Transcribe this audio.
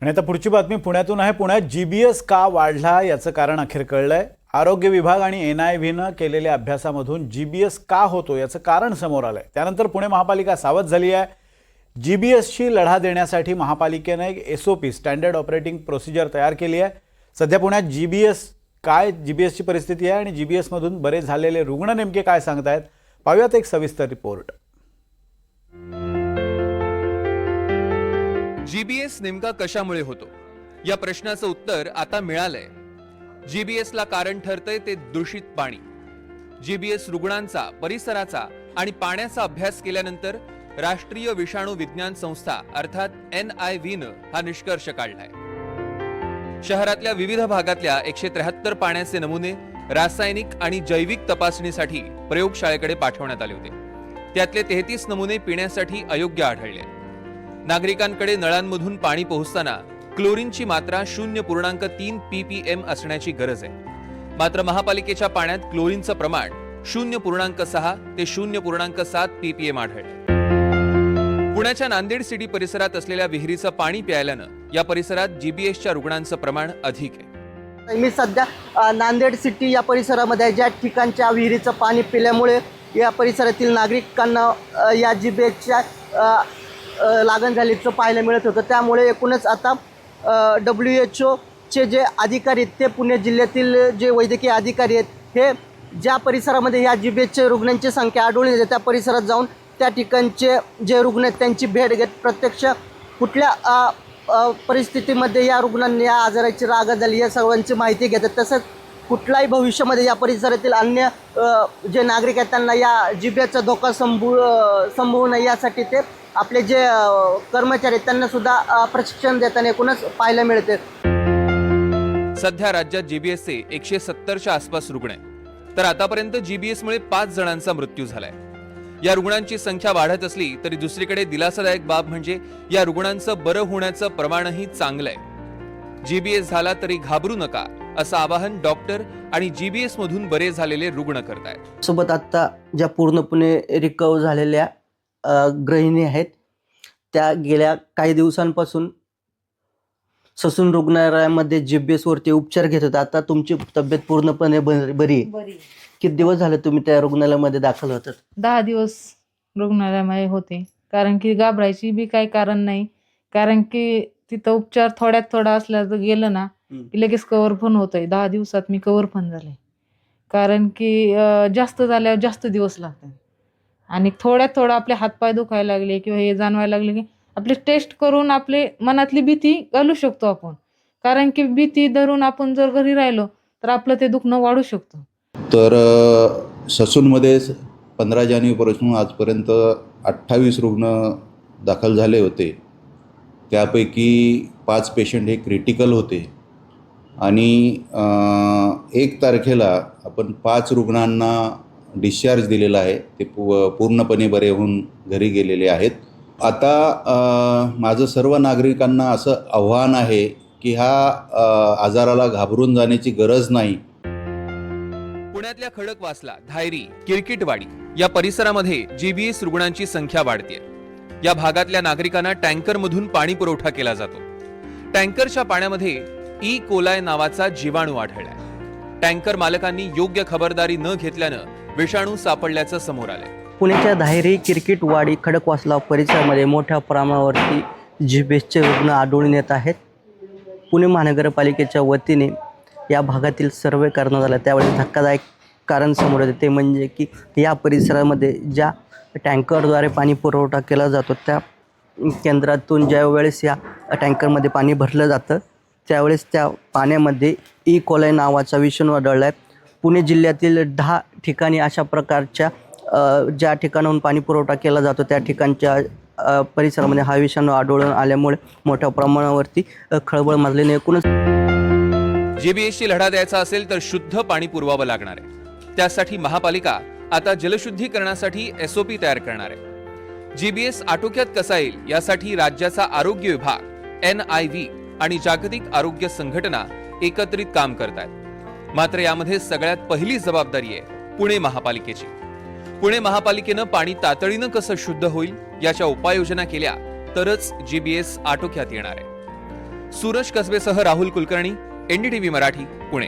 आणि आता पुढची बातमी पुण्यातून आहे। पुण्यात जीबीएस का वाढला याचं कारण अखेर कळलंय। आरोग्य विभाग आणि एनआयव्हीनं केलेल्या अभ्यासामधून जीबीएस का होतो याचं कारण समोर आलंय। त्यानंतर पुणे महापालिका सावध झाली आहे। जीबीएसशी लढा देण्यासाठी महापालिकेने एक एसओपी स्टँडर्ड ऑपरेटिंग प्रोसिजर तयार केली आहे। सध्या पुण्यात जीबीएसची परिस्थिती आहे आणि जीबीएस मधून बरे झालेले रुग्ण नेमके काय सांगतायत पाहूयात एक सविस्तर रिपोर्ट। जीबीएस नेमका कशामुळे होतो या प्रश्नाचं उत्तर आता मिळालंय। जीबीएसला कारण ठरतंय ते दूषित पाणी। जीबीएस रुग्णांचा, परिसराचा आणि पाण्याचा अभ्यास केल्यानंतर राष्ट्रीय विषाणू विज्ञान संस्था अर्थात एनआयव्हीनं हा निष्कर्ष काढलाय। शहरातल्या विविध भागातल्या 173 पाण्याचे नमुने रासायनिक आणि जैविक तपासणीसाठी प्रयोगशाळेकडे पाठवण्यात आले होते। त्यातले 33 नमुने पिण्यासाठी अयोग्य आढळले। नागरिकांकडे नळांमधून पाणी पोहोचताना क्लोरीनची मात्रा 0.3 ppm असण्याची गरज आहे। मात्र महापालिकेच्या पाण्यात क्लोरीनचं प्रमाण 0.6 ते 0.7 ppm आढळले। पुण्याच्या नांदेड सिटी परिसरात असलेल्या विहिरीचं पाणी प्यायल्यानं या परिसरात जीबीएसच्या रुग्णांचं प्रमाण अधिक आहे। मी सध्या नांदेड सिटी या परिसरामध्ये ज्या ठिकाणच्या विहिरीचं पाणी पिल्यामुळे या परिसरातील नागरिकांना या जीबीएसच्या लागण झाल्याचं पाहायला मिळत होतं। त्यामुळे एकूणच आता WHO चे जे अधिकारी आहेत ते पुणे जिल्ह्यातील जे वैद्यकीय अधिकारी आहेत हे ज्या परिसरामध्ये या जीबीएसचे रुग्णांची संख्या आढळून येते त्या परिसरात जाऊन त्या ठिकाणचे जे रुग्ण आहेत त्यांची भेट घेत प्रत्यक्ष कुठल्या परिस्थितीमध्ये या रुग्णांनी या आजाराची लागण झाली या सर्वांची माहिती घेतात। तसंच कुठलाही भविष्यामध्ये या परिसरातील अन्य जे नागरिक आहेत त्यांना या जीबीएसचा धोका संभवू नये यासाठी ते आपले जे कर्मचारी आहेत त्यांना सुद्धा प्रशिक्षण देताना एकूणच पाहायला मिळते। सध्या राज्यात जीबीएसचे 170च्या आसपास रुग्ण आहेत, तर आतापर्यंत जीबीएसमुळे 5 जणांचा मृत्यू झालाय। या रुग्णांची संख्या वाढत असली तरी दुसरीकडे दिलासादायक बाब म्हणजे या रुग्णांचं बरं होण्याचं प्रमाणही चांगलं आहे। जीबीएस झाला तरी घाबरू नका असं आवाहन डॉक्टर आणि जीबीएस मधून बरे झालेले रुग्ण करतायत। सोबत आता ज्या पूर्णपणे रिकवर झालेल्या गृहिणी आहेत त्या गेल्या काही दिवसांपासून ससून रुग्णालयामध्ये जीबीएस वरती उपचार घेत होता। आता तुमची तब्येत पूर्णपणे बरी आहे। किती दिवस झाले तुम्ही त्या रुग्णालयामध्ये दाखल होतात? 10 दिवस रुग्णालयामध्ये होते, कारण की घाबरायची बी काही कारण नाही। कारण की तिथं उपचार थोडा असल्याचं गेलं ना की लगेच कव्हर पण होतंय। 10 दिवसात मी कव्हर पण झाले, कारण की जास्त झाल्यावर जास्त दिवस लागतात आणि थोडं आपले हातपाय दुखायला लागले किंवा हे जाणवायला लागले की आपले टेस्ट करून आपले मनातली भीती घालू शकतो आपण। कारण की भीती धरून आपण जर घरी राहिलो तर आपलं ते दुखणं वाढू शकतं। तर ससूनमध्ये 15 जानेवारीपासून आजपर्यंत 28 रुग्ण दाखल झाले होते। त्यापैकी 5 पेशंट हे क्रिटिकल होते आणि 1 तारखेला आपण 5 रुग्णांना डिस्चार्ज दिलेला आहे। ते पूर्णपणे बरे होऊन घरी गेलेले आहेत। आता माझं सर्व नागरिकांना असं आव्हान आहे की ह्या आजाराला घाबरून जाण्याची गरज नाही। पुण्यातल्या खडकवासला, धायरी, किरकिटवाडी या परिसरामध्ये जीबीएस रुग्णांची संख्या वाढतेय। या भागातल्या नागरिकांना टँकरमधून पाणी पुरवठा केला जातो। टँकरच्या पाण्यामध्ये ई कोलाय नावाचा जीवाणू आढळलाय। टँकर मालकांनी योग्य खबरदारी न घेतल्यानं विषाणू सापडल्याचं समोर आलंय। पुण्याच्या धायरी, किरकिटवाडी, खडकवासला परिसरामध्ये मोठ्या प्रमाणावरती जीबीएसचे रुग्ण आढळून येत आहेत। पुणे महानगरपालिकेच्या वतीने या भागातील सर्वे करण्यात आला। त्यावेळेस धक्कादायक कारण समोर येते ते म्हणजे की या परिसरामध्ये ज्या टँकरद्वारे पाणी पुरवठा केला जातो त्या केंद्रातून ज्या वेळेस या टँकरमध्ये पाणी भरलं जातं त्यावेळेस त्या पाण्यामध्ये ई कोलाय नावाचा विषाणू आढळला आहे। पुणे जिल्ह्यातील 10 ठिकाणी अशा प्रकारच्या ज्या ठिकाणाहून पाणी पुरवठा केला जातो त्या ठिकाणच्या परिसरामध्ये हा विषाणू आढळून आल्यामुळे मोठ्या प्रमाणावरती खळबळ माजल्याने एकूणच जीबीएसशी लढा द्यायचा असेल तर शुद्ध पाणी पुरवावं लागणार आहे। त्यासाठी महापालिका आता जलशुद्धीकरणासाठी एसओपी तयार करणार आहे। जीबीएस आटोक्यात कसा येईल यासाठी राज्याचा आरोग्य विभाग, एनआयव्ही आणि जागतिक आरोग्य संघटना एकत्रित काम करतायत। मात्र यामध्ये सगळ्यात पहिली जबाबदारी आहे पुणे महापालिकेची। पुणे महापालिकेनं पाणी तातडीनं कसं शुद्ध होईल याच्या उपाययोजना केल्या तरच जीबीएस आटोक्यात येणार आहे। सूरज कसबेसह राहुल कुलकर्णी, NDTV मराठी, पुणे.